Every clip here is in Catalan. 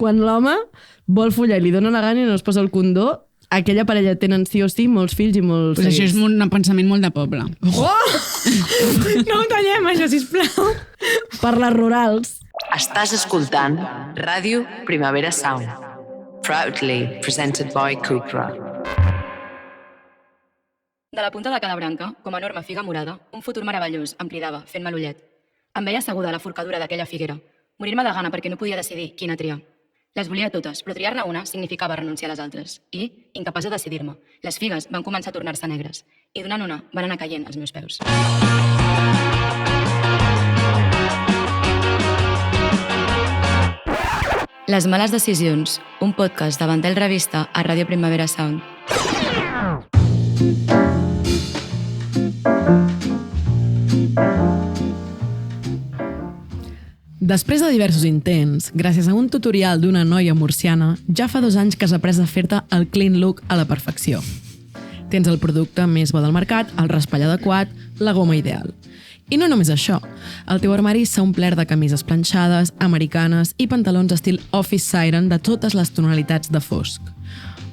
Quan l'home vol follar i li dona la gana i no es posa el condó, aquella parella tenen sí o sí molts fills i molts Pues això és un pensament molt de poble. Oh! No ho tallem, això, sisplau. Per les rurals. Estàs escoltant Ràdio Primavera Sound. Proudly presented by Cupra. De la punta de cada branca, com a enorme figa morada, un futur meravellós em cridava, fent-me l'ullet. Em veia asseguda a la forcadura d'aquella figuera. Morir-me de gana perquè no podia decidir quina triar. Les volia totes, però triar-ne una significava renunciar a les altres. I, incapaç de decidir-me, les figues van començar a tornar-se negres. I donant una, van anar caient als meus peus. Les males decisions, un podcast de Ventel Revista a Ràdio Primavera Sound. Després de diversos intents, gràcies a un tutorial d'una noia murciana, ja fa 2 anys que has après a fer-te el clean look a la perfecció. Tens el producte més bo del mercat, el raspall adequat, la goma ideal. I no només això, el teu armari s'ha omplert de camises planxades, americanes i pantalons estil office siren de totes les tonalitats de fosc.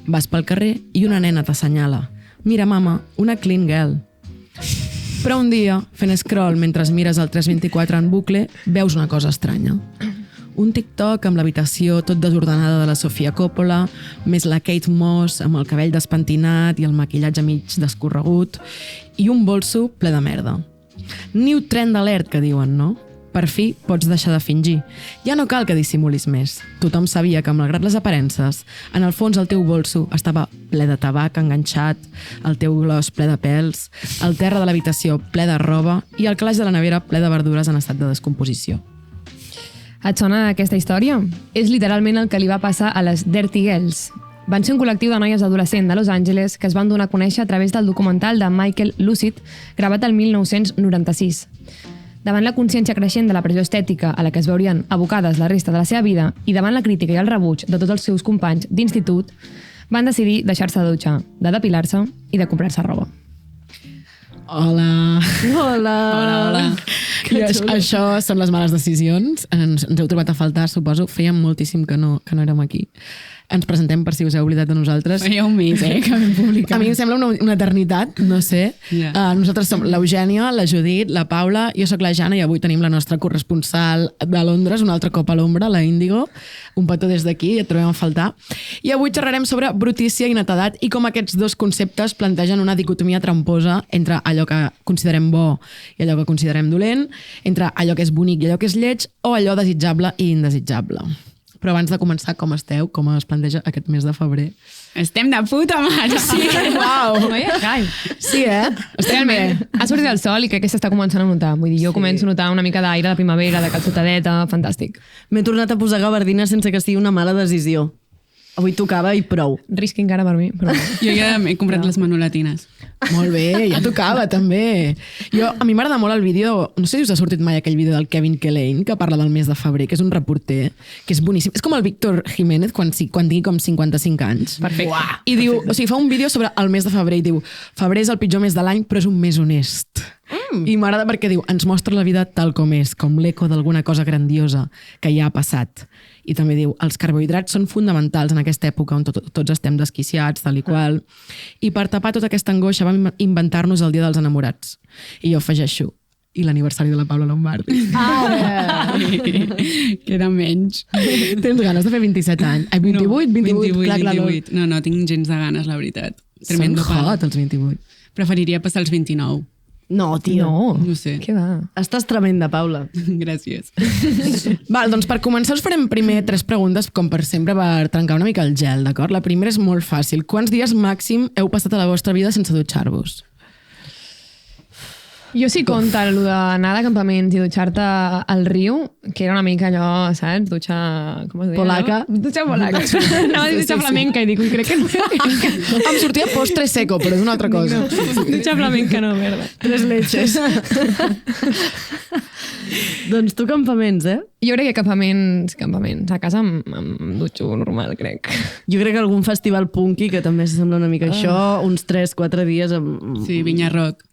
Vas pel carrer i una nena t'assenyala. Mira, mama, una clean girl. Però un dia, fent scroll mentre mires el 324 en bucle, veus una cosa estranya. Un TikTok amb l'habitació tot desordenada de la Sofia Coppola, més la Kate Moss amb el cabell despentinat i el maquillatge mig descorregut, i un bolso ple de merda. New trend alert, que diuen, no? Per fi pots deixar de fingir. Ja no cal que dissimulis més. Tothom sabia que, malgrat les aparences, en el fons el teu bolso estava ple de tabac enganxat, el teu glos ple de pèls, el terra de l'habitació ple de roba i el calaix de la nevera ple de verdures en estat de descomposició. Et sona aquesta història? És literalment el que li va passar a les Dirty Girls. Van ser un col·lectiu de noies adolescents de Los Angeles que es van donar a conèixer a través del documental de Michael Lucid, gravat el 1996. Davant la consciència creixent de la pressió estètica a la que es veurien abocades la resta de la seva vida i davant la crítica i el rebuig de tots els seus companys d'institut, van decidir deixar-se de dutxar, de depilar-se i de comprar-se roba. Hola! Hola! Hola. I això són les males decisions. Ens heu trobat a faltar, suposo. Fèiem moltíssim que no érem aquí. Ens presentem per si us heu oblidat de nosaltres. Feia un mes, que vam publicar. A mi em sembla una eternitat, no sé. Yeah. Nosaltres som l'Eugènia, la Judit, la Paula, jo sóc la Jana i avui tenim la nostra corresponsal de Londres, un altre cop a l'ombra, la Índigo. Un petó des d'aquí, et trobem a faltar. I avui xerrarem sobre brutícia i netedat i com aquests dos conceptes plantegen una dicotomia tramposa entre allò que considerem bo i allò que considerem dolent, entre allò que és bonic i allò que és lleig, o allò desitjable i indesitjable. Però abans de començar, com esteu? Com es planteja aquest mes de febrer? Estem de puta mare! Sí, uau! Sí, Estem bé. Ha sortit el sol i crec que s'està començant a notar. Vull dir, jo començo a notar una mica d'aire de primavera, de calçotadeta, fantàstic. M'he tornat a posar gabardina sense que sigui una mala decisió. Avui tocava i prou. Risc encara per mi, però... Jo ja he comprat les manulatines. Molt bé, ja tocava també. A mi m'agrada molt el vídeo, no sé si us ha sortit mai aquell vídeo del Kevin Kellane que parla del mes de febrer, que és un reporter, que és boníssim. És com el Víctor Jiménez quan tingui com 55 anys. Perfecte. Uah, i diu, o sigui, fa un vídeo sobre el mes de febrer i diu, febrer és el pitjor mes de l'any, però és un mes honest. I m'agrada perquè diu, ens mostra la vida tal com és, com l'eco d'alguna cosa grandiosa que ja ha passat. I també diu, els carbohidrats són fonamentals en aquesta època on tots estem desquiciats, tal i qual. I per tapar tota aquesta angoixa vam inventar-nos el dia dels enamorats. I jo afegeixo, i l'aniversari de la Paula Lombardi. Queda menys. Tens ganes de fer 27 anys? Ai, 28? 28. No, tinc gens de ganes, la veritat. Són hot, els 28. Preferiria passar els 29. No, tio. No sé. Què va? Estàs tremenda, Paula. Gràcies. Val, doncs per començar us farem primer 3 preguntes, com per sempre, per trencar una mica el gel, d'acord? La primera és molt fàcil. Quants dies màxim heu passat a la vostra vida sense dutxar-vos? Jo sí compta el d'anar de campaments i dutxar-te al riu, que era una mica allò, saps? Dutxa... Com es deia? Polaca. No? Dutxa polaca. Anava a dir dutxa flamenca i dic, crec que no. Em sortia postre seco, però és una altra cosa. Dutxa flamenca no, merda. 3 leches. Doncs tu campaments, Jo crec que campaments. A casa em dutxo normal, crec. Jo crec que algun festival punky, que també sembla una mica això, uns 3-4 dies amb... Sí, Vinya Rock.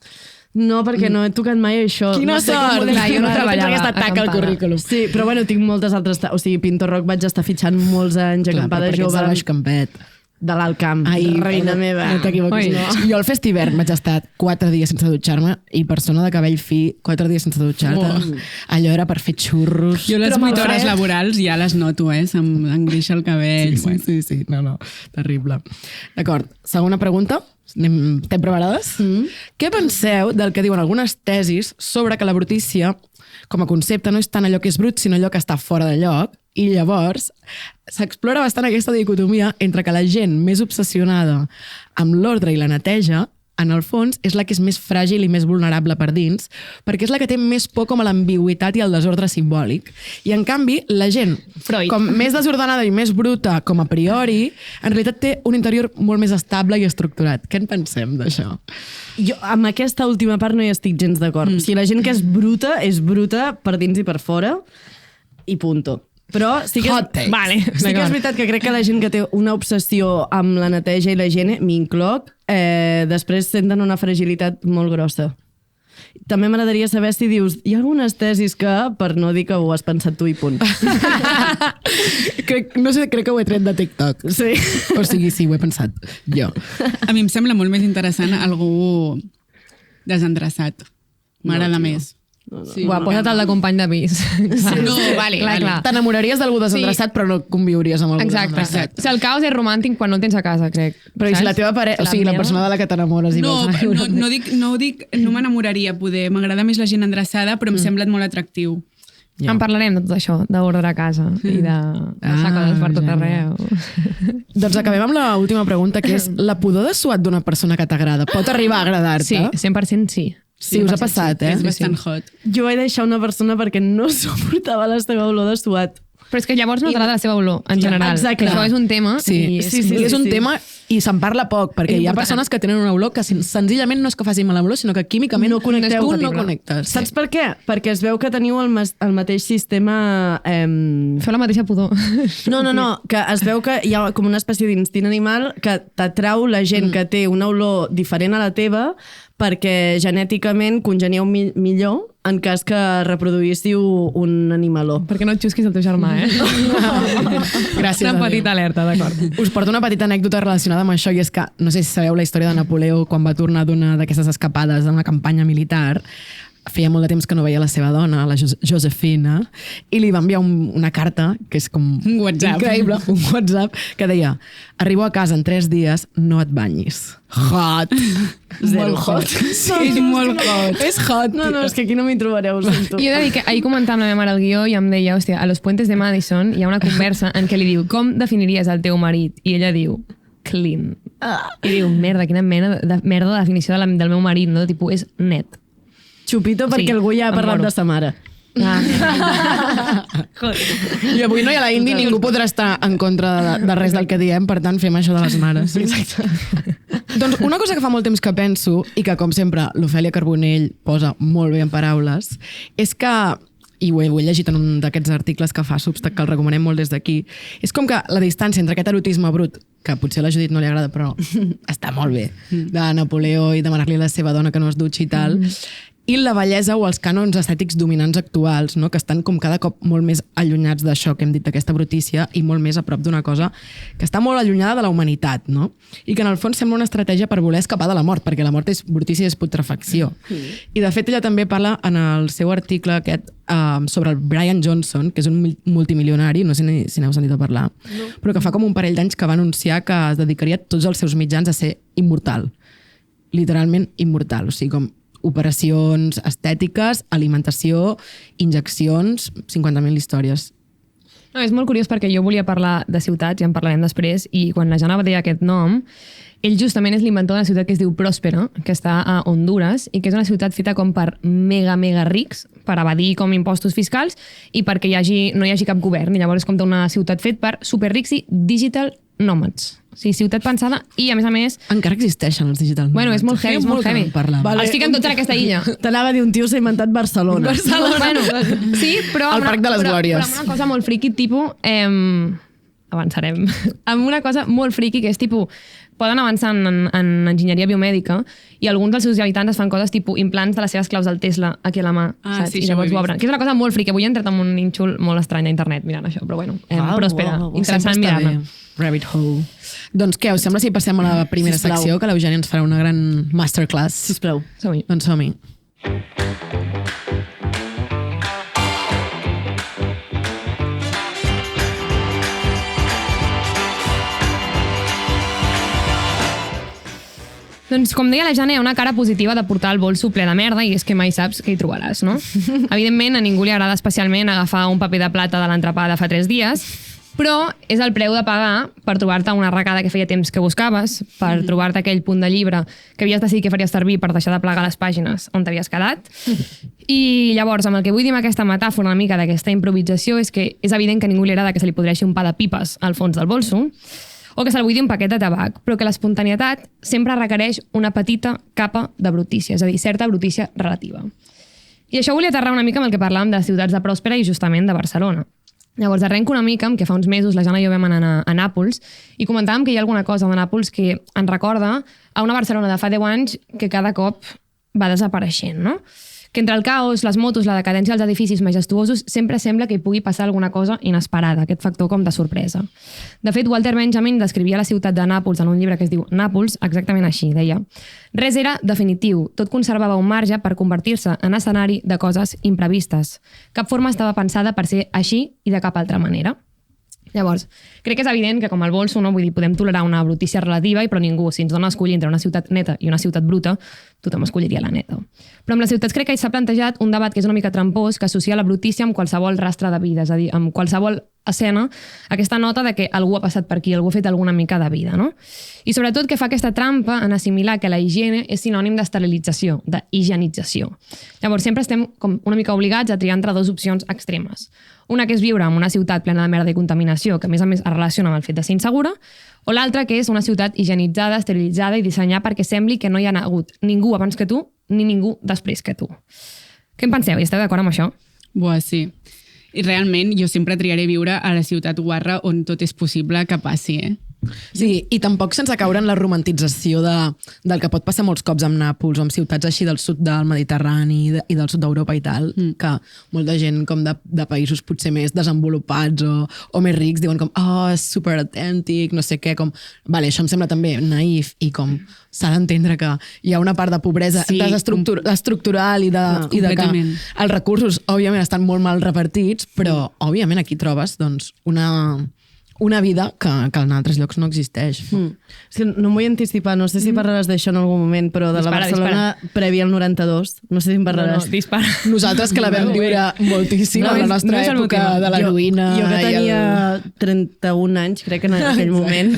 No, perquè no he tocat mai això. Quina no sé sort! com ho Clar, jo no Tens treballava aquesta taca al acampada. currículum. Sí, però bueno, tinc moltes altres... O sigui, Pinto Rock vaig estar fitxant molts anys, Clar, acampada però perquè ets jove de Baix Campet. de l'Alt Camp. Ai, reina meva. No t'equivoquis. Oi. No. Jo al Festivern vaig estar 4 dies sense dutxar-me i persona de cabell fi, 4 dies sense dutxar-te. Allò era per fer xurros. Jo les Però amb el 8 hores fred- laborals ja les noto, se'm engreixa el cabell. Sí. No, terrible. D'acord, segona pregunta. Estem preparades? Què penseu del que diuen algunes tesis sobre que la brutícia, com a concepte, no és tant allò que és brut, sinó allò que està fora de lloc? I llavors s'explora bastant aquesta dicotomia entre que la gent més obsessionada amb l'ordre i la neteja, en el fons, és la que és més fràgil i més vulnerable per dins, perquè és la que té més por com a l'ambigüitat i el desordre simbòlic. I, en canvi, la gent, Freud. com més desordenada i més bruta com a priori, en realitat té un interior molt més estable i estructurat. Què en pensem d'això? Jo amb aquesta última part no hi estic gens d'acord. O sigui, la gent que és bruta per dins i per fora, i punto. Però sí que, Hot take. Vale, sí que és d'acord. veritat que crec que la gent que té una obsessió amb la neteja i la higiene, m'incloc, després senten una fragilitat molt grossa. També m'agradaria saber si dius hi ha algunes tesis que, per no dir que ho has pensat tu i punt. crec que ho he tret de TikTok. Sí. O sigui, sí, ho he pensat jo. A mi em sembla molt més interessant algú desendreçat. M'agrada més. Sí, Buah, posa't el de company de pis. No, vale, vale. T'enamoraries d'algú desendreçat, però no conviuries amb algú Exacte. desendreçat. O sigui, el caos és romàntic quan no el tens a casa, crec. Però i si la teva parella, o sigui, la persona de la que t'enamores i No, vols anar a viure no m'enamoraria, poder. M'agrada més la gent endreçada, però em sembla molt atractiu. Ja. En parlarem de tot això, d'ordre a casa i de deixar coses per tot ja. arreu. Doncs acabem amb l'última pregunta, que és la pudor de suat d'una persona que t'agrada. Pot arribar a agradar-te? Sí, 100% sí. Sí, us ha passat, És eh? bastant hot. Jo vaig deixar una persona perquè no suportava la seva olor de suat. Però és que llavors no t'agrada la seva olor, en general. Exacte. Que això és un tema. Sí, i és un tema i se'n parla poc, perquè hi ha Important. persones que tenen una olor que senzillament no és que facin mala olor, sinó que químicament No connecteu. tu no connectes. Saps per què? Perquè es veu que teniu el mateix sistema... Feu la mateixa pudor. No, que es veu que hi ha com una espècie d'instint animal que t'atrau la gent que té una olor diferent a la teva perquè genèticament congenieu millor en cas que reproduïssiu un animaló. Perquè no et xusquis el teu germà, eh? Gràcies, Una Adrià. petita alerta, d'acord. Us porto una petita anècdota relacionada amb això, i és que, no sé si sabeu la història de Napoleó quan va tornar d'una d'aquestes escapades en una campanya militar. Feia molt de temps que no veia la seva dona, la Josefina, i li va enviar una carta, que és com Un WhatsApp. increïble, un WhatsApp, que deia: arribo a casa en 3 dies, no et banyis. Hot! Zero Molt hot. hot. És molt hot. És hot. No, és que aquí no m'hi trobareu, ho sento. I he de dir que ahir comentava amb la meva mare el guió i em deia, hòstia, a Los Puentes de Madison hi ha una conversa en què li diu, com definiries el teu marit? I ella diu, clean. I diu, merda, quina merda de definició del meu marit, no? Tipus, és net. Xupito perquè Sí, algú ja ha em parlat moro. de sa mare. I avui no hi ha la Indi, ningú podrà estar en contra de res del que diem, per tant, fem això de les mares. Exacte. Doncs una cosa que fa molt temps que penso, i que, com sempre, l'Ofèlia Carbonell posa molt bé en paraules, és que, i ho he llegit en un d'aquests articles que fa Substack, que el recomanem molt des d'aquí, és com que la distància entre aquest erotisme brut, que potser a la Judit no li agrada, però està molt bé, de Napoleó i demanar-li a la seva dona que no es dutxi i tal, i la bellesa o els cànons estètics dominants actuals, no? Que estan com cada cop molt més allunyats d'això que hem dit, d'aquesta brutícia, i molt més a prop d'una cosa que està molt allunyada de la humanitat, no? I que en el fons sembla una estratègia per voler escapar de la mort, perquè la mort és brutícia i és putrefacció. I de fet ella també parla en el seu article aquest sobre el Brian Johnson, que és un multimilionari, no sé si n'heu sentit a parlar, però que fa com un parell d'anys que va anunciar que es dedicaria tots els seus mitjans a ser immortal. Literalment immortal, o sigui, com operacions estètiques, alimentació, injeccions, 50.000 històries. No, és molt curiós perquè jo volia parlar de ciutats, ja en parlarem després, i quan la Jana va dir aquest nom, ell justament és l'inventor d'una ciutat que es diu Próspera, que està a Honduras, i que és una ciutat feta com per mega rics, per evadir com impostos fiscals, i perquè no hi hagi cap govern. I llavors és com una ciutat fet per superrics i digital nomads. O sigui, ciutat pensada i, a més... Encara existeixen els digital nomads. Bueno, és molt heavy, és molt heavy. Vale. Els fiquen tots en aquesta illa. T'anava a dir, un tio s'ha inventat Barcelona. Bueno, sí, però... El Parc de les Glòries. Però amb una cosa molt friqui, tipus... avançarem, amb una cosa molt friqui que és tipus, poden avançar en enginyeria biomèdica i alguns dels seus habitants es fan coses tipus implants de les seves claus del Tesla aquí a la mà, saps? Sí, I llavors ho obren. Que és una cosa molt friqui. Avui he entrat en un nínxol molt estrany a internet mirant això, però bueno, pròspera, interessant mirar-la. Rabbit hole. Doncs què, us sembla si passem a la primera secció, que l'Eugènia ens farà una gran masterclass? Sisplau. Som-hi. Doncs som-hi. Doncs, com deia la Jana, hi ha una cara positiva de portar el bolso ple de merda i és que mai saps què hi trobaràs, no? Evidentment, a ningú li agrada especialment agafar un paper de plata de l'entrepà de fa 3 dies, però és el preu de pagar per trobar-te una arracada que feia temps que buscaves, per trobar-te aquell punt de llibre que havies decidit que faries servir per deixar de plegar les pàgines on t'havies quedat. I llavors, amb el que vull dir amb aquesta metàfora una mica d'aquesta improvisació és que és evident que a ningú li agrada que se li podreixi un pa de pipes al fons del bolso, o que se'l buidi un paquet de tabac, però que l'espontaneïtat sempre requereix una petita capa de brutícia, és a dir, certa brutícia relativa. I això volia aterrar una mica amb el que parlàvem de ciutats de pròspera i justament de Barcelona. Llavors, arrenco una mica amb que fa uns mesos la Jana i jo vam anar a Nàpols i comentàvem que hi ha alguna cosa de Nàpols que ens recorda a una Barcelona de fa 10 anys que cada cop va desapareixent, no? Que entre el caos, les motos, la decadència dels edificis majestuosos sempre sembla que hi pugui passar alguna cosa inesperada, aquest factor com de sorpresa. De fet, Walter Benjamin descrivia la ciutat de Nàpols en un llibre que es diu Nàpols exactament així, deia: res era definitiu, tot conservava un marge per convertir-se en escenari de coses imprevistes. Cap forma estava pensada per ser així i de cap altra manera. Llavors, crec que és evident que com el bolso, no? Vull dir, podem tolerar una brutícia relativa, però ningú, si ens dona a escollir entre una ciutat neta i una ciutat bruta, tothom escolliria la neta. Però amb les ciutats crec que s'ha plantejat un debat que és una mica trampós, que associa la brutícia amb qualsevol rastre de vida, és a dir, amb qualsevol escena, aquesta nota de que algú ha passat per aquí, algú ha fet alguna mica de vida, no? I sobretot que fa aquesta trampa en assimilar que la higiene és sinònim d'esterilització, d'higienització. Llavors sempre estem com una mica obligats a triar entre 2 opcions extremes. Una que és viure en una ciutat plena de merda i contaminació, que a més es relaciona amb el fet de ser insegura, o l'altra que és una ciutat higienitzada, esterilitzada i dissenyada perquè sembli que no hi ha hagut ningú abans que tu ni ningú després que tu. Què en penseu? I esteu d'acord amb això? Buah, sí. I realment jo sempre triaré viure a la ciutat guarra on tot és possible que passi, Sí, i tampoc sense caure en la romantització del que pot passar molts cops amb Nàpols o amb ciutats així del sud del Mediterrani i del sud d'Europa i tal, que molta gent com de països potser més desenvolupats o més rics diuen com, és super autèntic, no sé què, com, vale, això em sembla també naïf i com s'ha d'entendre que hi ha una part de pobresa estructural i de que els recursos, òbviament, estan molt mal repartits, però, òbviament, aquí trobes doncs, una vida que en altres llocs no existeix. És que no m'ho vull anticipar, no sé si parlaràs d'això en algun moment, però de la Barcelona prèvia al 92, no sé si en parlaràs. No, dispara. Nosaltres que la vam viure moltíssim a la nostra època de l'heroïna. Jo que tenia 31 anys, crec que en aquell moment.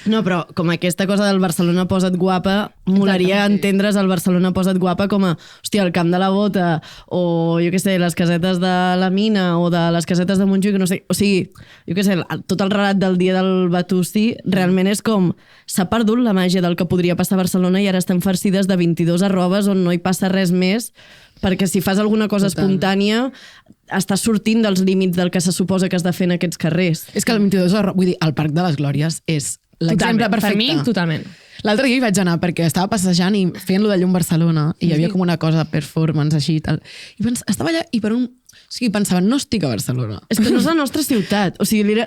No, però com aquesta cosa del Barcelona posa't guapa, molaria entendre's el Barcelona posa't guapa com a, hòstia, el Camp de la Bota, o jo què sé, les casetes de la Mina, o de les casetes de Montjuïc, no sé, o sigui, jo què sé, tot el relat del dia del Batusti realment és com, s'ha perdut la màgia del que podria passar a Barcelona i ara estem farcides de 22 arrobes on no hi passa res més, perquè si fas alguna cosa espontània estàs sortint dels límits del que se suposa que has de fer en aquests carrers. És que el 22 arrobes, vull dir, el Parc de les Glòries és l'exemple perfecte. Per mi, totalment. L'altre dia hi vaig anar perquè estava passejant i feien lo de Llum Barcelona i hi havia com una cosa performance així i tal. I estava allà i per un... O sigui, pensava, no estic a Barcelona. És que no és la nostra ciutat. O sigui,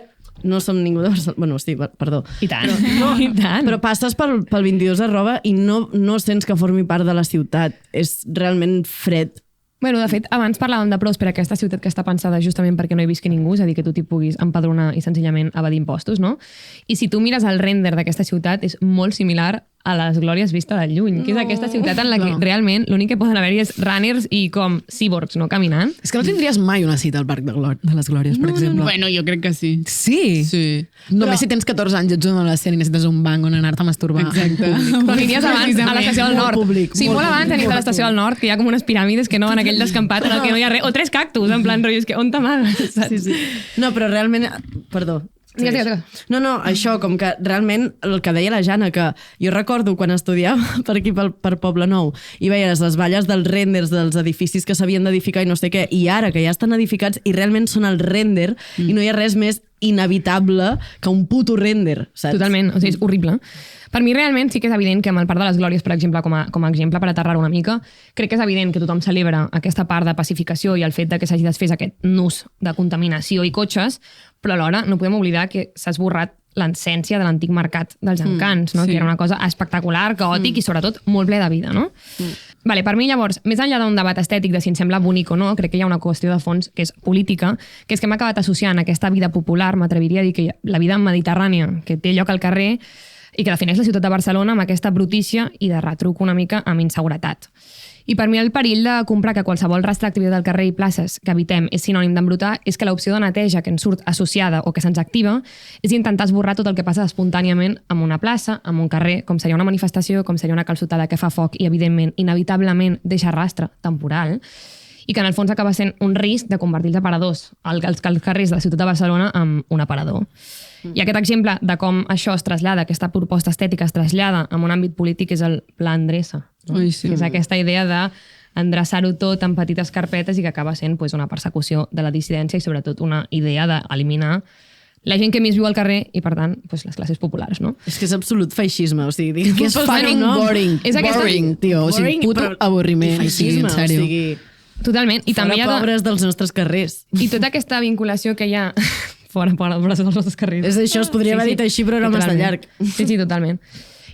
no som ningú de Barcelona. Bueno, sí, perdó. I tant. I tant. Però passes pel 22 arroba i no sents que formi part de la ciutat. És realment fred. Bueno, de fet, abans parlàvem de Pròspera, aquesta ciutat que està pensada justament perquè no hi visqui ningú, és a dir, que tu t'hi puguis empadronar i senzillament evadir impostos, no? I si tu mires el render d'aquesta ciutat, és molt similar a les Glòries vista de lluny, que és aquesta ciutat en la que realment l'únic que poden haver-hi és runners i com cyborgs, no? Caminant. És que no tindries mai una cita al Parc de les Glòries, per exemple. Bueno, jo crec que sí. Sí? Sí. Només si tens 14 anys i ets un adolescent i necessites un banc on anar-te a masturbar. Exacte. Però aniries abans a l'estació del nord. Sí, molt abans aniries a l'estació del nord, que hi ha com unes piràmides que no en aquell descampat en el que no hi ha res. O 3 cactus, en plan rotllo, és que on t'amagues? Sí. No, però realment... Perdó. Digues. No, això, com que realment el que deia la Jana, que jo recordo quan estudiava per aquí, per Poble Nou, i veies les valles dels renders dels edificis que s'havien d'edificar i no sé què, i ara que ja estan edificats i realment són el render i no hi ha res més inevitable que un puto render, saps? Totalment, o sigui, és horrible. Per mi realment sí que és evident que amb el Parc de les Glòries, per exemple, com a exemple per aterrar una mica, crec que és evident que tothom celebra aquesta part de pacificació i el fet de que s'hagi desfès aquest nus de contaminació i cotxes, però alhora no podem oblidar que s'ha esborrat l'essència de l'antic mercat dels encants, no? Sí. Que era una cosa espectacular, caòtic i sobretot molt ple de vida. No? Vale, per mi llavors, més enllà d'un debat estètic de si em sembla bonic o no, crec que hi ha una qüestió de fons que és política, que és que m'ha acabat associant aquesta vida popular, m'atreviria a dir que la vida mediterrània que té lloc al carrer i que defineix la ciutat de Barcelona amb aquesta brutícia i de retruc una mica amb inseguretat. I per mi el perill de comprar que qualsevol rastre d'activitat del carrer i places que habitem és sinònim d'embrutar és que l'opció de neteja que ens surt associada o que se'ns activa és intentar esborrar tot el que passa espontàniament en una plaça, en un carrer, com seria una manifestació, com seria una calçotada que fa foc i, evidentment, inevitablement deixa rastre temporal, i que en el fons acaba sent un risc de convertir els aparadors, els carrers de la ciutat de Barcelona, en un aparador. I aquest exemple de com això es trasllada, aquesta proposta estètica es trasllada en un àmbit polític és el pla endreça. No? Ui, sí. Que és aquesta idea d'endreçar-ho tot en petites carpetes i que acaba sent pues, una persecució de la dissidència i sobretot una idea d'eliminar la gent que més viu al carrer i, per tant, pues, les classes populars, no? És que és absolut feixisme, o sigui... Que és fucking boring. És aquesta... Boring, tio. O sigui, Boring, puto però- avorriment. i O sigui, en feixisme, sèrio. o sigui... Totalment. I també hi ha pobres dels nostres carrers. I tota aquesta vinculació que hi ha fora dels nostres carrers. És això, es podria haver dit així, però era massa totalment. llarg. Sí, totalment.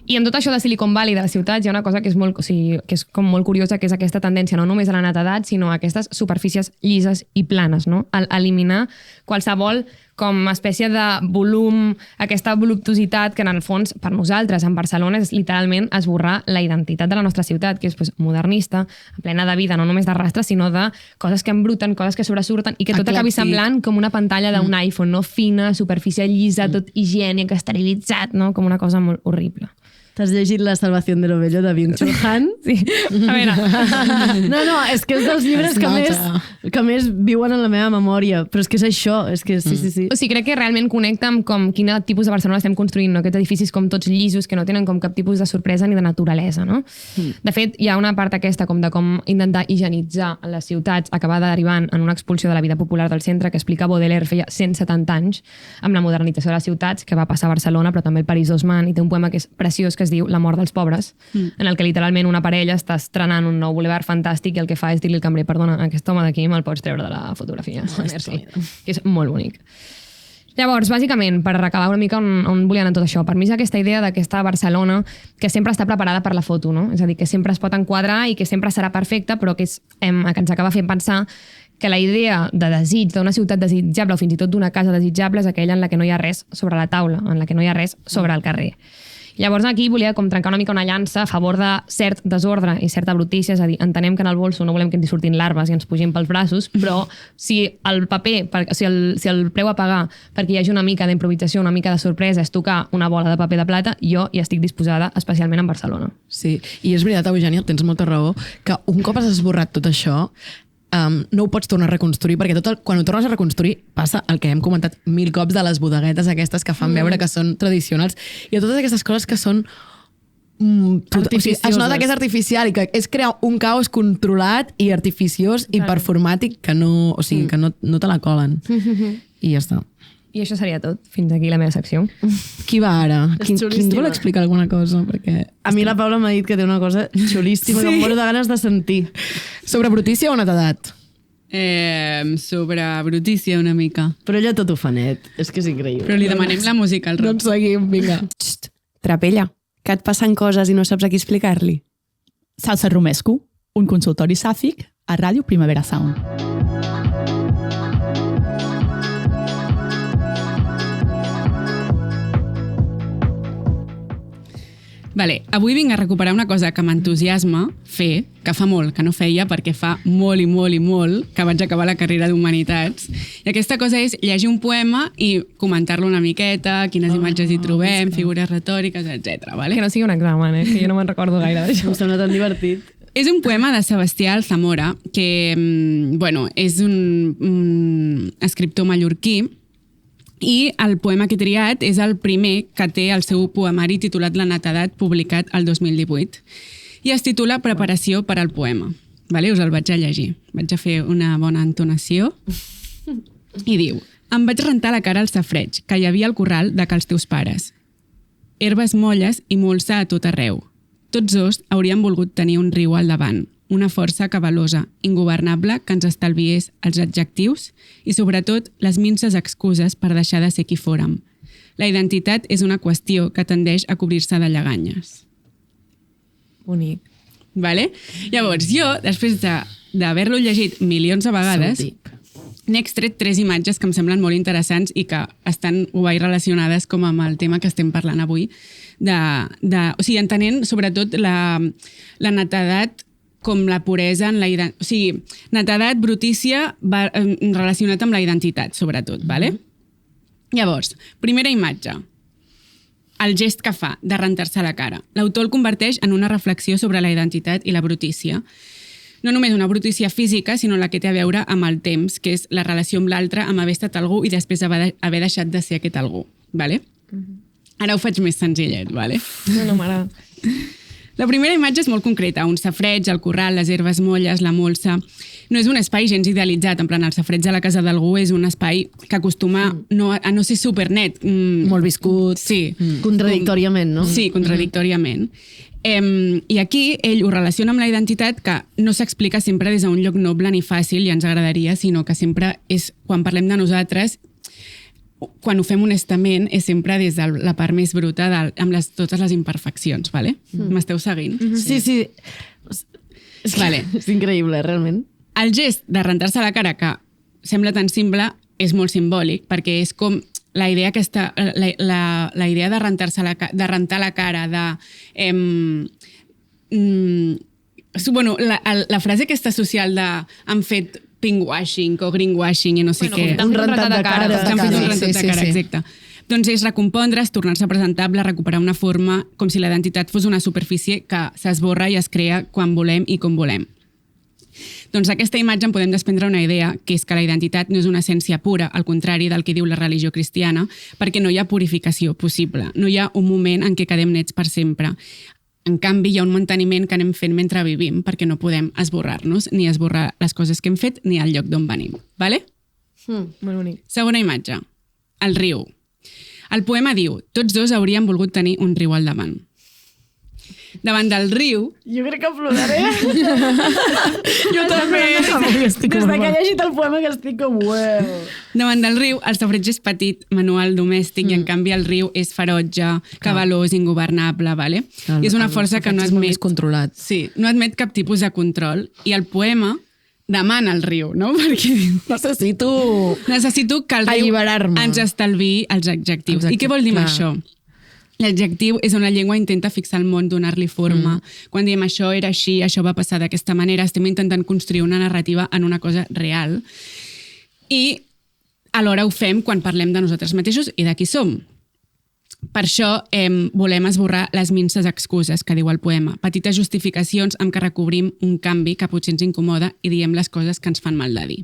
I amb tot això de Silicon Valley, de les ciutats, hi ha una cosa que és, molt, o sigui, que és com molt curiosa, que és aquesta tendència no només a la netedat, sinó a aquestes superfícies llises i planes, no? A eliminar qualsevol com espècie de volum, aquesta voluptuositat que en el fons per nosaltres en Barcelona és literalment esborrar la identitat de la nostra ciutat, que és pues, modernista, plena de vida, no només de rastres, sinó de coses que embruten, coses que sobresurten i que tot acabi semblant com una pantalla d'un iPhone, no? Fina, superfície llisa, tot higiènic, esterilitzat, no? Com una cosa molt horrible. T'has llegit La salvación de lo bello de Byung-Chul Han? Sí, a veure... No, és que és dels llibres que més viuen en la meva memòria, però és que és això, és que sí. O sigui, crec que realment connecta amb com quin tipus de Barcelona estem construint, no? Aquests edificis com tots llisos, que no tenen com cap tipus de sorpresa ni de naturalesa, no? De fet, hi ha una part aquesta com de com intentar higienitzar les ciutats, acabar derivant en una expulsió de la vida popular del centre que explica Baudelaire feia 170 anys amb la modernització de les ciutats, que va passar a Barcelona, però també el París d'Haussmann, i té un poema que és preciós, que es diu La mort dels pobres, en el que literalment una parella està estrenant un nou bulevard fantàstic i el que fa és dir-li al cambrer, perdona, aquest home d'aquí me'l pots treure de la fotografia. Merci. Que és molt bonic. Llavors, bàsicament, per acabar una mica on volia anar tot això, per mi és aquesta idea d'aquesta Barcelona que sempre està preparada per la foto, no? És a dir, que sempre es pot enquadrar i que sempre serà perfecta, però que, que ens acaba fent pensar que la idea de desig, d'una ciutat desitjable o fins i tot d'una casa desitjable és aquella en la que no hi ha res sobre la taula, en la que no hi ha res sobre el carrer. Llavors aquí volia com trencar una mica una llança a favor de cert desordre i certa brutícia, és a dir, entenem que en el bolso no volem que ens hi surtin larves i ens pugin pels braços, però si el paper, si el preu a pagar perquè hi hagi una mica d'improvisació, una mica de sorpresa és tocar una bola de paper de plata, jo hi estic disposada, especialment en Barcelona. Sí, i és veritat, Eugènia, tens molta raó, que un cop has esborrat tot això, no ho pots tornar a reconstruir, perquè quan ho tornes a reconstruir passa el que hem comentat 1000 cops de les bodeguetes aquestes que fan veure que són tradicionals i de totes aquestes coses que són o sigui, es nota que és artificial i que és crear un caos controlat i artificiós i performàtic que no, o sigui, que no te la colen. I ja està. I això seria tot. Fins aquí la meva secció. Qui va ara? Qui ens xulíssima. vol explicar alguna cosa? Perquè... A mi la Paula m'ha dit que té una cosa xulíssima que em moro de ganes de sentir. Sobre brutícia o netedat? Sobre brutícia una mica. Però ella tot ho fa net. És que és increïble. Però li demanem la música al rock. Doncs seguim, vinga. Trapella, que et passen coses i no saps a qui explicar-li. Salsa Romescu, un consultori sàfic a Ràdio Primavera Sound. Vale, avui vinc a recuperar una cosa que m'entusiasma fer, que fa molt que no feia, perquè fa molt i molt i molt que vaig acabar la carrera d'Humanitats. I aquesta cosa és llegir un poema i comentar-lo una miqueta, quines imatges hi trobem, figures retòriques, etc. Vale? Que no sigui un examen, que jo no me'n recordo gaire d'això. Em sembla tan divertit. És un poema de Sebastià Alzamora, que bueno, és un escriptor mallorquí, i el poema que he triat és el primer que té el seu poemari titulat La netedat, publicat el 2018. I es titula Preparació per al poema. Vale? Us el vaig a llegir. Vaig a fer una bona entonació. I diu: Em vaig rentar la cara al safreig, que hi havia al corral de cals teus pares. Herbes molles i molsa a tot arreu. Tots dos haurien volgut tenir un riu al davant, una força cabalosa, ingovernable que ens estalviés els adjectius i, sobretot, les minces excuses per deixar de ser qui fórem. La identitat és una qüestió que tendeix a cobrir-se de lleganyes. Bonic. Vale? Llavors, jo, després d'haver-lo llegit milions de vegades, n'he extret 3 imatges que em semblen molt interessants i que estan guai relacionades com amb el tema que estem parlant avui. O sigui, entenent sobretot la netedat com la puresa en la identitat. O sigui, netedat, brutícia, relacionat amb la identitat, sobretot. Vale? Llavors, primera imatge. El gest que fa de rentar-se la cara. L'autor el converteix en una reflexió sobre la identitat i la brutícia. No només una brutícia física, sinó la que té a veure amb el temps, que és la relació amb l'altre, amb haver estat algú i després haver deixat de ser aquest algú. Vale? Ara ho faig més senzillet. Vale? No m'agrada. La primera imatge és molt concreta. Un safreig, el corral, les herbes molles, la molsa. No és un espai gens idealitzat. En plan, el safreig a la casa d'algú és un espai que acostuma a no ser supernet. Molt viscut. Sí. Contradictòriament, no? Sí, contradictòriament. I aquí ell ho relaciona amb la identitat que no s'explica sempre des d'un lloc noble ni fàcil, i ens agradaria, sinó que sempre és, quan parlem de nosaltres, quan ho fem honestament, és sempre des de la part més bruta, amb totes les imperfeccions, vale? M'esteu seguint? Sí. Vale. És increïble, realment. El gest de rentar-se la cara, que sembla tan simple, és molt simbòlic, perquè és com la idea aquesta, la idea de rentar-se de rentar la cara, bueno, la frase aquesta social de han fet pinkwashing o greenwashing i no sé què. Un rentat de cara. T'han fet un rentat de cara, exacte. Doncs és recompondre's, tornar-se presentable, recuperar una forma, com si la identitat fos una superfície que s'esborra i es crea quan volem i com volem. Doncs d'aquesta imatge en podem desprendre una idea, que és que la identitat no és una essència pura, al contrari del que diu la religió cristiana, perquè no hi ha purificació possible, no hi ha un moment en què quedem nets per sempre. En canvi, hi ha un manteniment que anem fent mentre vivim, perquè no podem esborrar-nos, ni esborrar les coses que hem fet, ni el lloc d'on venim. Vale? Molt bonic. Segona imatge. El riu. El poema diu: tots dos haurien volgut tenir un riu al davant. Davant del riu... Jo crec que ploraré. Jo també. Des que he llegit el poema que estic com... Davant del riu, el safreig és petit, manual, domèstic, i en canvi el riu és ferotge, cabalós, ingovernable, vale? I és una força que no admet... més controlat. Sí, no admet cap tipus de control. I el poema demana el riu, no? Perquè necessito que el riu ens estalviï els adjectius. I què vol dir això? L'adjectiu és on la llengua intenta fixar el món, donar-li forma. Quan diem això era així, això va passar d'aquesta manera, estem intentant construir una narrativa en una cosa real. I alhora ho fem quan parlem de nosaltres mateixos i de qui som. Per això volem esborrar les minces excuses que diu el poema, petites justificacions amb què recobrim un canvi que potser ens incomoda i diem les coses que ens fan mal de dir.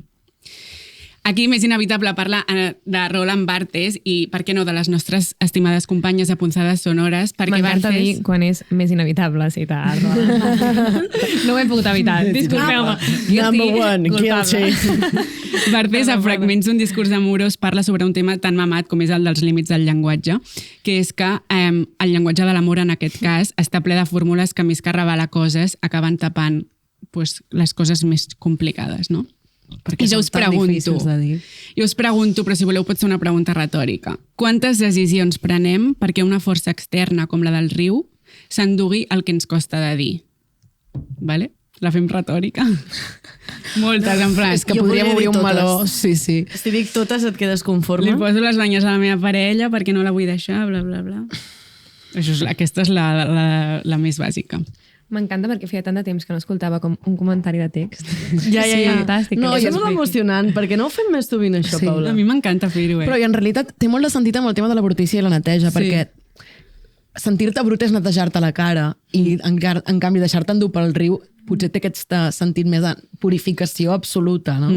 Aquí m'és inevitable parlar de Roland Barthes i, per què no, de les nostres estimades companyes de Punzades Sonores, perquè m'encanta Barthes... dir quan és més inevitable citar Roland. No ho he pogut evitar, disculpeu-me. Number one, guilty. Barthes, a fragments d'un discurs d'Amorós, parla sobre un tema tan mamat com és el dels límits del llenguatge, que és que el llenguatge de l'amor, en aquest cas, està ple de fórmules que, més que revelar coses, acaben tapant les coses més complicades, no? Perquè jo us pregunto, però si voleu pot ser una pregunta retòrica. Quantes decisions prenem perquè una força externa com la del riu s'endugui el que ens costa de dir? Vale? La fem retòrica? Moltes, en plan. És que podríem obrir un meló. Sí. Si dic totes et quedes conforme? Li poso les banyes a la meva parella perquè no la vull deixar, bla, bla, bla. Aquesta és la més bàsica. M'encanta perquè feia tant de temps que no escoltava com un comentari de text. Ja. Fantàstic. No, és molt emocionant, perquè no ho fem més sovint, això, Paula? A mi m'encanta fer-ho, Però en realitat té molt de sentit amb el tema de la brutícia i la neteja, perquè sentir-te brut és netejar-te la cara i, en canvi, deixar-te endur pel riu potser té aquest sentit més de purificació absoluta, no?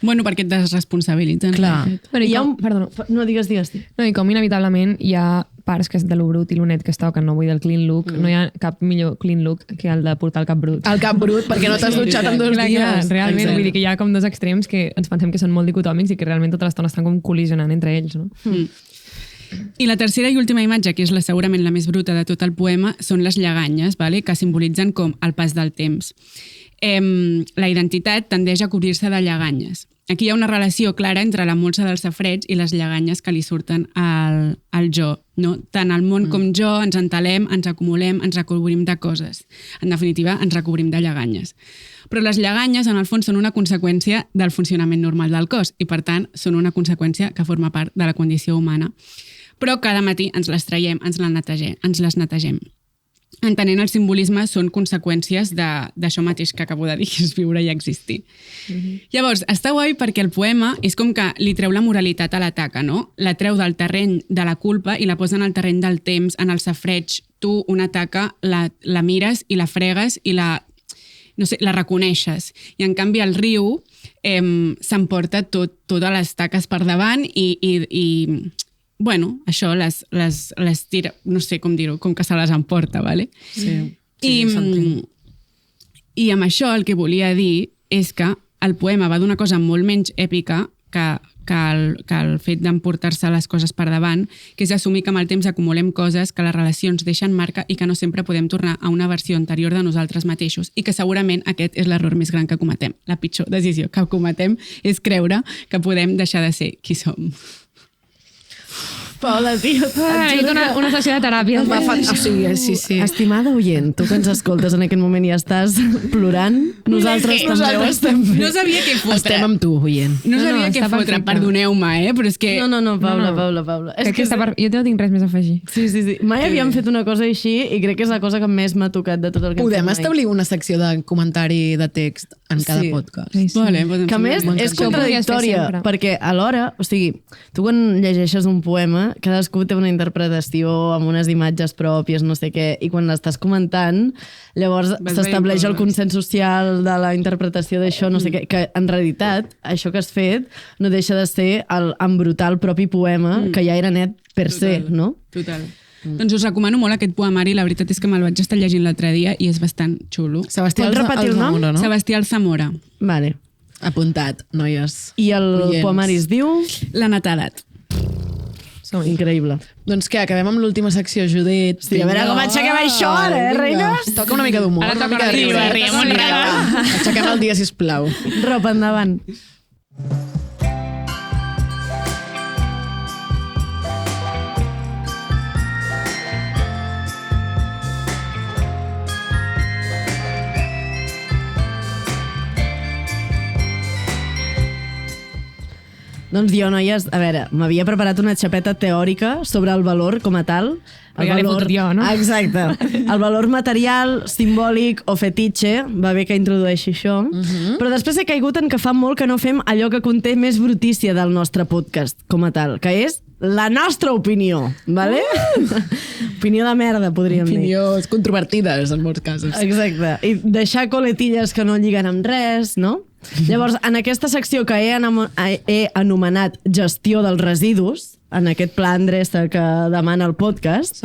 Bueno, perquè et desresponsabilitzen. Clar. Perdona. No, digues. No, i com inevitablement hi ha parts de lo brut i lo net que es toquen, no vull dir del clean look, no hi ha cap millor clean look que el de portar el cap brut. El cap brut, perquè no t'has dutxat en 2 dies. Realment, vull dir que hi ha com 2 extrems que ens pensem que són molt dicotòmics i que realment tota l'estona estan com col·lisionant entre ells, no? I la tercera i última imatge, que és segurament la més bruta de tot el poema, són les lleganyes, vale? Que simbolitzen com el pas del temps. La identitat tendeix a cobrir-se de lleganyes. Aquí hi ha una relació clara entre la molsa dels safareig i les lleganyes que li surten al jo. No? Tant el món com jo ens entalem, ens acumulem, ens recobrim de coses. En definitiva, ens recobrim de lleganyes. Però les lleganyes, en el fons, són una conseqüència del funcionament normal del cos i, per tant, són una conseqüència que forma part de la condició humana. Però cada matí ens les traiem, ens les netegem. Entenent el simbolisme, són conseqüències d'això mateix que acabo de dir, que és viure i existir. Llavors, està guai perquè el poema és com que li treu la moralitat a la taca, no? La treu del terreny de la culpa i la posa en el terreny del temps, en el safareig. Tu, una taca, la mires i la fregues i la reconeixes. I, en canvi, el riu s'emporta totes les taques per davant i bueno, això les tira, no sé com dir-ho, com que se les emporta, ¿vale? Sí. I amb això el que volia dir és que el poema va d'una cosa molt menys èpica que el fet d'emportar-se les coses per davant, que és assumir que amb el temps acumulem coses, que les relacions deixen marca i que no sempre podem tornar a una versió anterior de nosaltres mateixos i que segurament aquest és l'error més gran que cometem. La pitjor decisió que cometem és creure que podem deixar de ser qui som. Paula, tio, una sessió de teràpia. Sí. Estimada oient, tu que ens escoltes en aquest moment i estàs plorant, nosaltres també ho estem fent. No sabia què fotre. Estem amb tu, oient. No sabia què fotre, perdoneu-me, però és que... No, Paula. Jo no tinc res més a afegir. Sí. Mai havíem fet una cosa així i crec que és la cosa que més m'ha tocat de tot el que Podem establir una secció de comentari de text en cada podcast. Sí. Vale, que a més és contradictòria, perquè alhora, o sigui, tu quan llegeixes un poema, cadascú té una interpretació amb unes imatges pròpies, no sé què, i quan l'estàs comentant, llavors s'estableix el consens social de la interpretació d'això, no sé què, que en realitat això que has fet no deixa de ser embrutar el propi poema, que ja era net per se, no? Total. Doncs us recomano molt aquest poemari, la veritat és que me'l vaig estar llegint l'altre dia i és bastant xulo. Pots repetir el nom? No? Sebastià Alzamora. Vale. Apuntat, noies. I el poemari es diu? La netedat. Increïble. Doncs què, acabem amb l'última secció, Judit. Sí, a veure com aixequem això ara, reines? Toca una mica d'humor. Ara toca riem una mica. Aixequem el dia, sisplau. Ropa, endavant. Doncs jo, noies, a veure, m'havia preparat una xapeta teòrica sobre el valor com a tal. Ja l'he fotut jo, no? Exacte. El valor material, simbòlic o fetitxe, va bé que introdueixi això, però després he caigut en que fa molt que no fem allò que conté més brutícia del nostre podcast com a tal, que és la nostra opinió, vale? Opinió de merda, podríem dir. Opinions controvertides, en molts casos. Exacte. I deixar coletilles que no lliguen amb res, no? Llavors, en aquesta secció que he anomenat gestió dels residus, en aquest pla endreça que demana el podcast,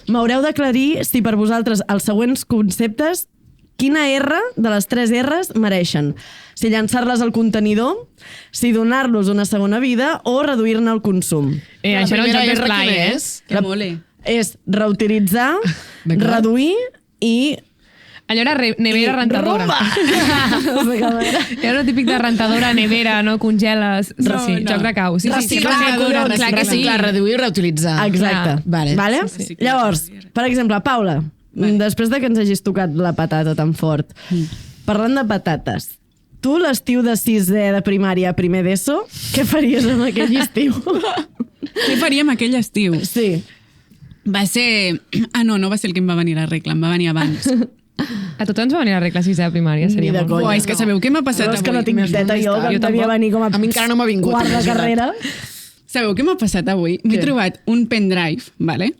m'haureu d'aclarir si per vosaltres els següents conceptes, quina R de les 3 R's mereixen. Si llançar-les al contenidor, si donar-los una segona vida o reduir-ne el consum. Això era el joc d'esplai, Que mole. És reutilitzar, reduir i... Allò era nevera rentadora. Era el típic de rentadora, nevera, no congeles... Sí, joc de cau. Reciclar, reduir i reutilitzar. Exacte. Vale? Sí. Llavors, per exemple, Paula, després de que ens hagis tocat la patata tan fort, parlant de patates, tu l'estiu de 6è de primària a primer d'ESO, què faries amb aquell estiu? Què faríem aquell estiu? Sí. Va ser... no va ser el que em va venir a regla, em va venir abans. A tots ens va venir a regla 6è de primària, seria molt bo. És que sabeu què m'ha passat avui? És que no tinc teta jo, que em devia venir com a mi encara no m'ha vingut. Quart de carrera. Sabeu què m'ha passat avui? M'he trobat un pendrive, vale?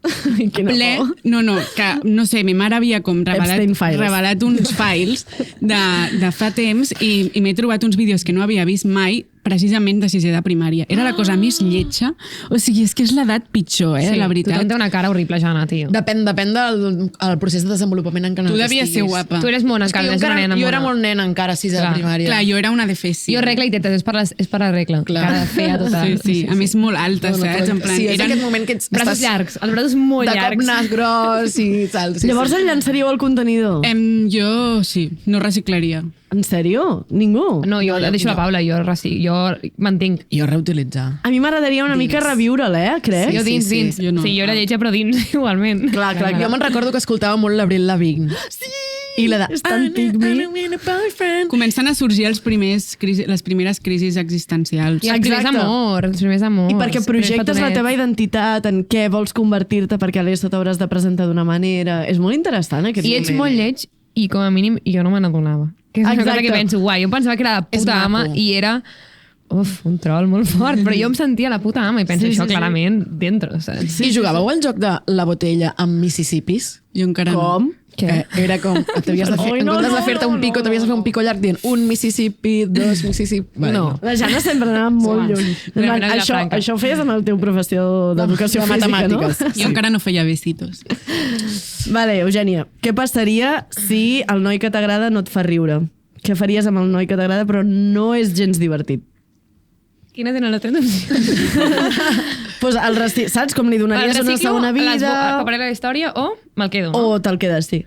Ple, que no sé, mi mare havia com revelat uns files de fa temps i m'he trobat uns vídeos que no havia vist mai precisament de sisè de primària. Era la cosa més lletja. O sigui, és que és l'edat pitjor, la veritat. Tothom té una cara horrible, Jana, tio. Depèn del procés de desenvolupament en què Tu devies ser guapa. Tu eres mona, encara, jo, jo era molt nena encara, sisè de primària. Clar, jo era una defessi. Jo regla i tetes, és per la regla. Clar. Cara fea total. Sí. A més, molt alta, saps? En plan, sí, és aquest moment que ets... Braços llargs, els braços molt de llargs. De cop nas gros i tal. Llavors el llançaríeu al contenidor? Jo sí, no reciclaria. En sèrio? Ningú? No, jo deixo la Paula, jo mantinc. Jo reutilitzar. A mi m'agradaria una mica reviure'l, crec. Jo dins. Jo no. Sí, jo era lletja, però dins igualment. Clar. Jo me'n recordo que escoltava molt l'Abril Lavigne. Sí! I la de... És tan pick me. Comencen a sorgir les primeres crisis existencials. I els primers amors. I perquè projectes la teva identitat en què vols convertir-te perquè a l'ESO t'hauràs de presentar d'una manera. És molt interessant aquest moment. I ets molt lleig i com a mínim jo no me n'adonava. Que és una cosa que penso, jo pensava que era la puta ama i era... un troll molt fort, però jo em sentia la puta ama i penso això clarament dentro, saps? I jugàveu al joc de la botella amb Mississippis? Jo encara Com? Què? Era com, t'havies de fer, en comptes de fer-te un pico, t'havies de fer un pico llarg dient un Mississippi, dos Mississippi... No, la Jana sempre anava molt lluny. Això ho feies amb el teu professió d'educació física, matemàtiques. no? Jo encara no feia besitos. Vale, Eugènia, què passaria si el noi que t'agrada no et fa riure? Què faries amb el noi que t'agrada però no és gens divertit? Quina tenen la traducció? Pues saps com li donaries una segona vida? Paparé la història o me'l quedo, no? O te'l quedes, sí.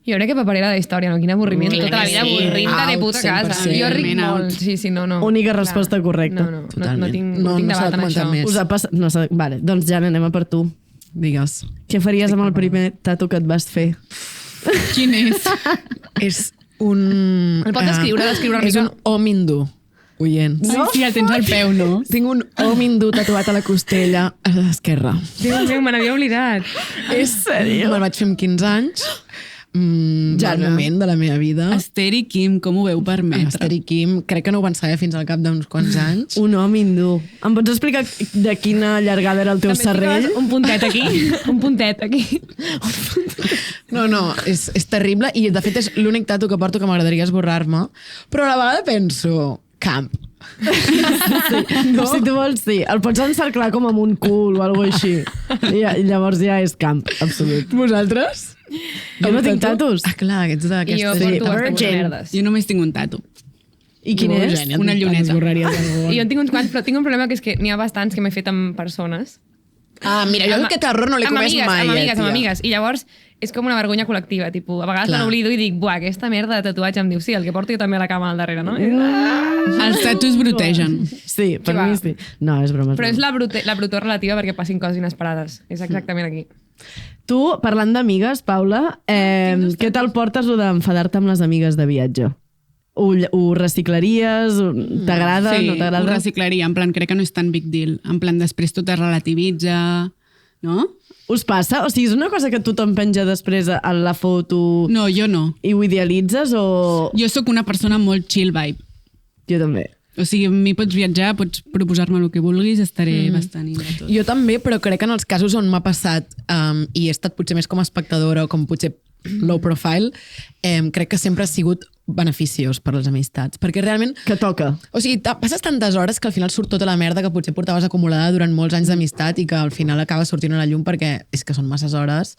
Jo crec que paparé la història, no? Quin avorriment. Tota la vida avorrint de puta casa. Jo ric molt. Sí, no. Única resposta correcta. No tinc debat en això. Us ha passat... Vale, doncs ja anem a per tu. Digues. Què faries amb el primer tatu que et vas fer? Quin és? És un... El pots descriure una mica? És un hom hindú. Oients. No? Sí, el tens al peu, no? Tinc un hom hindú tatuat a la costella a l'esquerra. Déu meu, me n'havia oblidat. És seriós? Me'l vaig fer amb 15 anys. El moment de la meva vida. Esther i Kim, com ho veu permetre? Esther i Kim, crec que no ho van saber fins al cap d'uns quants anys. Un home hindú. Em pots explicar de quina llargada era el teu serrell? Un puntet aquí. Un puntet aquí. No, és terrible i de fet és l'únic tatu que porto que m'agradaria esborrar-me, però a la vegada penso... Camp. No? Si tu vols, sí. El pots encerclar com amb un cul o alguna cosa així. I llavors ja és camp, absolut. Vosaltres? Jo no tinc tatus. Ah, clar, ets d'aquestes. I jo porto bastantes merdes. Jo només tinc un tatu. I quin és? Una lluneta. I jo en tinc uns quants, però tinc un problema que és que n'hi ha bastants que m'he fet amb persones. Ah, mira, jo aquest error no l'he comès mai. Amb amigues. I llavors és com una vergonya col·lectiva. Tipus, a vegades me n'oblido i dic, buah, aquesta merda de tatuatge em diu, sí, el que porto jo també a la cama al darrere, no? Els tatus brutegen. Sí, per mi sí. No, és broma. Però és la brutor relativa perquè passin coses inesperades. És exactament aquí. Tu, parlant d'amigues, Paula, què tal portes lo d'enfadar-te amb les amigues de viatge? Ho reciclaries? T'agrada? Sí, no t'agrada? ho reciclaria. En plan, crec que no és tan big deal. En plan, després tot es relativitza, no? Us passa? O sigui, és una cosa que tothom penja després a la foto... No, jo no. I ho idealitzes o...? Jo sóc una persona molt chill vibe. Jo també. O sigui, a mi pots viatjar, pots proposar-me el que vulguis, estaré bastant índia tot. Jo també, però crec que en els casos on m'ha passat i he estat potser més com a espectadora o com potser low profile, crec que sempre ha sigut beneficiós per les amistats, perquè realment... Que toca. O sigui, passes tantes hores que al final surt tota la merda que potser portaves acumulada durant molts anys d'amistat i que al final acaba sortint a la llum perquè és que són masses hores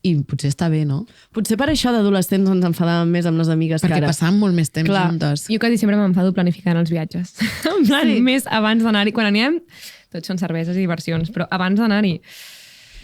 i potser està bé, no? Potser per això d'adolescents ens enfadàvem més amb les amigues perquè que ara. Perquè passàvem molt més temps juntes. Jo quasi sempre m'enfado planificant els viatges. En plan, més abans d'anar-hi. Quan anem, tots són cerveses i diversions, però abans d'anar-hi...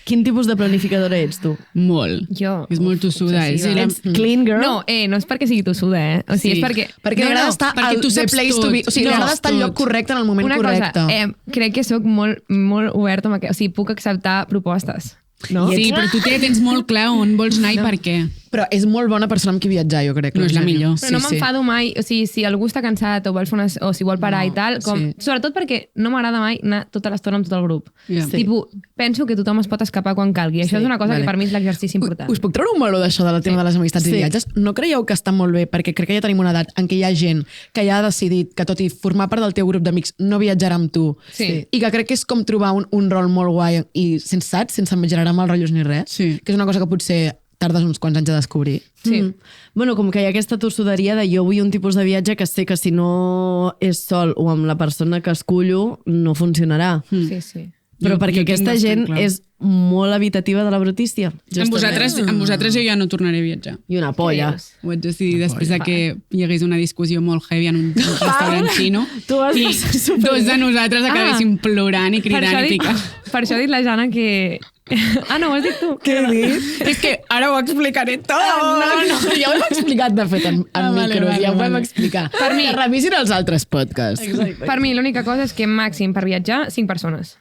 Quin tipus de planificadora ets, tu? Molt. Jo. És molt tossuda. Ets clean girl? No, no és perquè sigui tossuda, O sigui, és perquè... Perquè li agrada estar al the place to be. O sigui, li agrada estar al lloc correcte en el moment correcte. Una cosa, crec que sóc molt oberta amb aquest... O sigui, puc acceptar propostes. No? Sí, però tu tens molt clar on vols anar i per què. Però és molt bona persona amb qui viatjar, jo crec. No és la millor. Però no m'enfado mai, o sigui, si algú està cansat o vol fer o si vol parar i tal, sobretot perquè no m'agrada mai anar tota l'estona amb tot el grup. Penso que tothom es pot escapar quan calgui. Això és una cosa que per mi és l'exercici important. Us puc treure un meló d'això del tema de les amistats i viatges? No creieu que està molt bé, perquè crec que ja tenim una edat en què hi ha gent que ja ha decidit que tot i formar part del teu grup d'amics no viatjarà amb tu, i que crec que és com trobar un rol molt guai i sense generar mal rotllos ni res, que és una cosa que potser tardes uns quants anys a descobrir. Sí. Bueno, com que hi ha aquesta tossuderia de jo vull un tipus de viatge que sé que si no és sol o amb la persona que escullo no funcionarà. Sí, sí. Però Jo- perquè jo tinc aquesta bastant gent clar. és molt habitativa de la brutícia. Amb vosaltres jo ja no tornaré a viatjar. I una polla. Ho vaig decidir després de que hi hagués una discussió molt heavy en un restaurant xino Tu vas i passar superbé. dos de nosaltres acabéssim plorant i cridant i picant. Per això ha dit la Jana que... Ah, no, ho has dit tu? Què he dit? És que ara ho explicaré tot. No, ja ho hem explicat, de fet, en micros, ja ho vam explicar. Per mi- Que revisin els altres podcasts. Per mi l'única cosa és que màxim per viatjar 5 persones.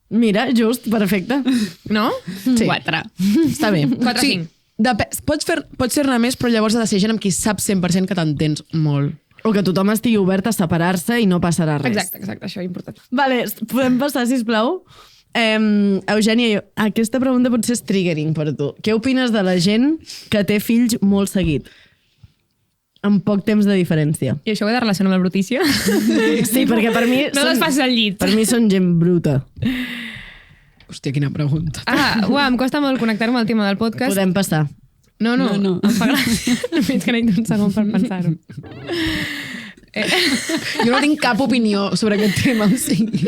Mira, just, perfecte. No? Sí. 4. Està bé. 4 Sí, 5. pots fer-ne més, però llavors ha de ser gent amb qui saps 100% que t'entens molt. O que tothom estigui obert a separar-se i no passarà res. Exacte, això és important. Vale, podem passar, sisplau? Eugènia, aquesta pregunta potser és triggering per tu. Què opines de la gent que té fills molt seguit? Amb poc temps de diferència. I això ho he de relacionar amb la brutícia? Sí, perquè per mi... No les facis al llit. Per mi són gent bruta. Hòstia, quina pregunta. Em costa molt connectar-me al tema del podcast. Podem passar. No. No. Em fa gràcia. Només que necessito un segon per pensar-ho. Jo no tinc cap opinió sobre aquest tema. O sigui.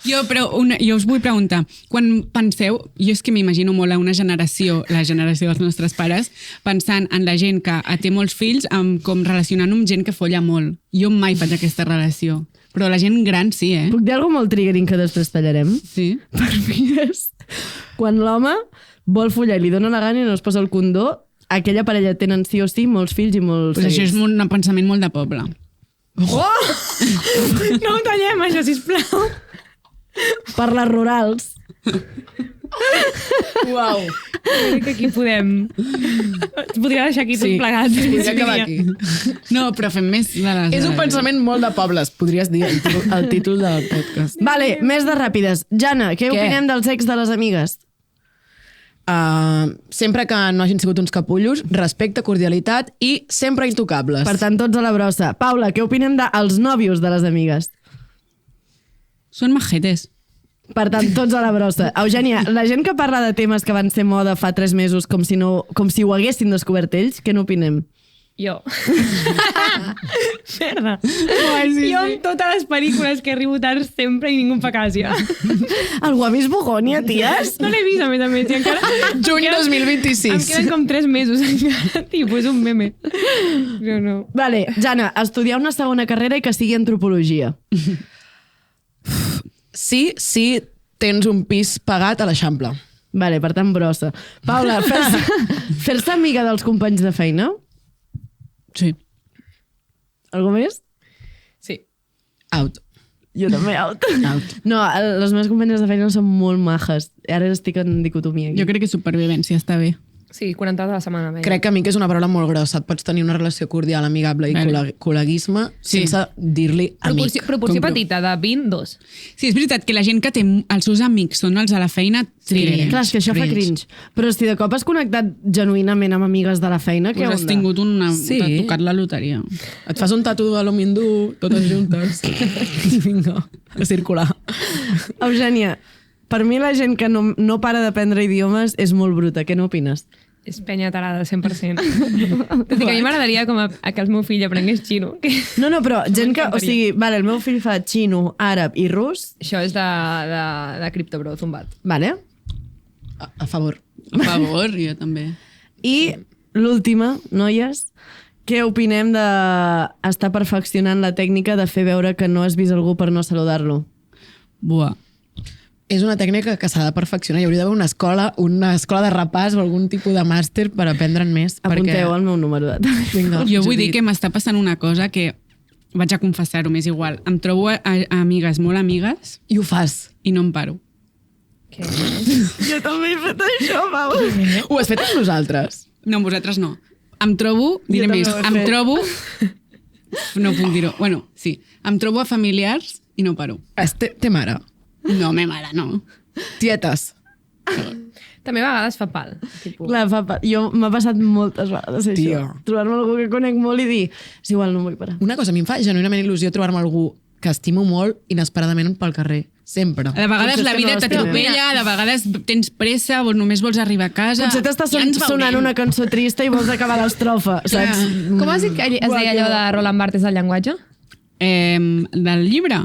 Jo us vull preguntar, quan penseu, jo és que m'imagino molt a una generació, la generació dels nostres pares, pensant en la gent que té molts fills, amb com relacionant amb gent que folla molt. Jo mai faig aquesta relació. Però la gent gran sí, eh? Puc dir alguna molt triggering que després tallarem? Sí. Per mi és... Quan l'home vol follar i li dona la gana i no es posa el condó, aquella parella tenen sí o sí molts fills i molts Pues això és un pensament molt de poble. Oh! No ho tallem, això, sisplau. Per les rurals. Uau. Crec que aquí podem... Es podria deixar aquí tot plegat. Podria acabar aquí. No, però fem més de les... És un pensament molt de pobles, podries dir el títol del podcast. Vale, més de ràpides. Jana, què opinem dels ex de les amigues? Sempre que no hagin sigut uns capullos, respecte, cordialitat i sempre intocables. Per tant, tots a la brossa. Paula, què opinem dels nòvios de les amigues? Són majetes. Per tant, tots a la brossa. Eugènia, la gent que parla de temes que van ser moda fa 3 mesos com si ho haguessin descobert ells, què n'opinem? Jo. Merda. Jo amb totes les pel·lícules que arribo tard sempre i ningú em fa cas, ja. Algú ha vist Bogònia, ties? No l'he vist, a més, i encara... Juny 2026. Em queden com 3 mesos encara. Tipus, és un meme. Jo no. Vale, Jana, estudiar una segona carrera i que sigui antropologia. Sí, tens un pis pagat a l'Eixample. Vale, per tant, brossa. Paula, fer-se amiga dels companys de feina? Sí. Algú més? Sí. Out. Jo també, out. No, les meves companyes de feina són molt majes. Ara estic en dicotomia aquí. Jo crec que supervivència està bé. Sí, 40 hores a la setmana. Veia. Crec que amic és una paraula molt grossa. Et pots tenir una relació cordial, amigable i col·leguisme sense dir-li amic. Proporció petita, de 20, 2. Sí, és veritat que la gent que té els seus amics són els a la feina, triggering. Clar, és que això fa cringe. Però si de cop has connectat genuïnament amb amigues de la feina, què Pues has onda? tingut t'ha tocat la loteria. Et fas un tatu a l'homindú, totes juntes. I vinga, a circular. Eugènia, per mi la gent que no para d'aprendre idiomes és molt bruta. Què n'opines? És penya tarada, 100%. Tot i que a mi m'agradaria com a que el meu fill aprengués xino. No, però gent que... O sigui, vale, el meu fill fa xino, àrab i rus. Això és de CryptoBro, zumbat. Vale. A favor. A favor, jo també. I l'última, noies, què opinem d'estar perfeccionant la tècnica de fer veure que no has vist algú per no saludar-lo? Buah. És una tècnica que s'ha de perfeccionar. Hi hauria d'haver una escola de repàs o algun tipus de màster per aprendre'n més. Apunteu el meu número de telèfon. Vinga, Jo vull dir que m'està passant una cosa que vaig a confessar-ho, m'és igual. Em trobo amigues molt amigues I ho fas. i no em paro. Jo també he fet això, Pau. Ho has fet amb nosaltres. No, amb vosaltres no. Em trobo, diré també més, ho he em fet. trobo... No puc dir-ho. Bueno, sí. Em trobo a familiars i no paro. Té mare. No, me mare, no. Tietes. També a vegades fa pal. Tipus. Clar, jo m'ha passat moltes vegades això. Tia. Trobar-me algú que conec molt i dir és igual, no em vull parar. Una cosa, a mi em fa genuïnament il·lusió trobar-me algú que estimo molt inesperadament pel carrer. Sempre. De vegades Potser la és que vida no t'atropella, de vegades tens pressa, només vols arribar a casa... Potser t'està Ja ens sonant veurem. una cançó trista i vols acabar l'estrofa, saps? Com has dit que es deia allò de Roland Barthes del llenguatge? Del llibre?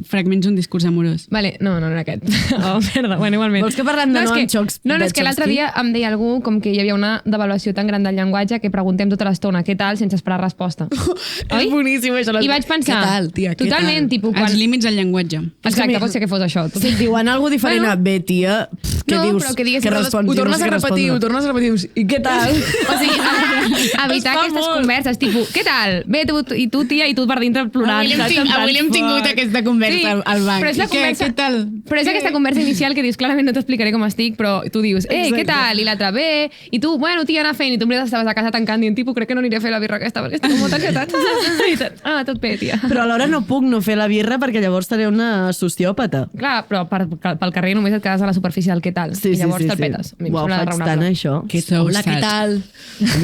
Fragments d'un discurs amorós. Vale, no era aquest. Oh, merda, bueno, igualment. Vols que parlem de Noam Chomsky? No, és que l'altre dia em deia algú com que hi havia una devaluació tan gran del llenguatge que preguntem tota l'estona què tal sense esperar resposta. És boníssim, això. I vaig pensar... Què tal, tia? Què Totalment, tal? tipus... Els límits del llenguatge. Exacte, pot ser que fos això. Si et diuen alguna diferent a bé, tia, què No, dius? però que digues- Què respons? Ho tornes No sé a què repetir, respondre. I què tal? O sigui, evitar aquestes converses, tipus, què tal? Bé, tu, tia, i tu per dintre plorant. Avui l'hem tingut aquesta conversa al banc. Però és la conversa, Què tal? Però és aquesta conversa inicial que dius, clarament no t'explicaré com estic, però tu dius, què tal? I l'altre, bé. I tu, bueno, tia, anar fent. I tu estaves a casa tancant dient, tipus, crec que no aniré a fer la birra aquesta, perquè estic molt ansietat. Tot bé, tia. Però alhora no puc no fer la birra perquè llavors seré una sociòpata. Clar, però pel carrer només et quedes a la superfície del què tal. I llavors te'l petes. A mi em Uau, sembla faig raonable. tant això. Hola, què tal?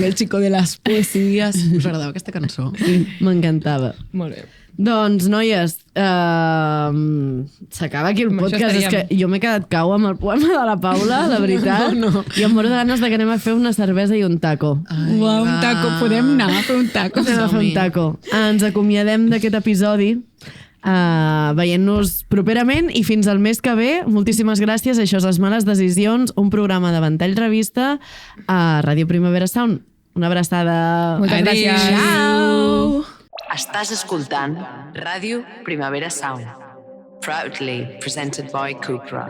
El chico de les poesies. Us agradava aquesta cançó? M'encantava. Molt bé. Doncs, noies, s'acaba aquí el Amb això podcast. És que estaríem. jo m'he quedat cau amb el poema de la Paula, la veritat. No. I em moro de ganes de que anem a fer una cervesa i un taco. Uau, un taco. Podem anar a fer un taco. Anem a fer un taco. Ens acomiadem d'aquest episodi veient-nos properament i fins al mes que ve. Moltíssimes gràcies. Això és Les Males Decisions, un programa de Ventall Revista a Ràdio Primavera Sound. Una abraçada. Moltes gràcies. Ciao. Estàs escoltant Ràdio Primavera Sound. Proudly presented by Cupra.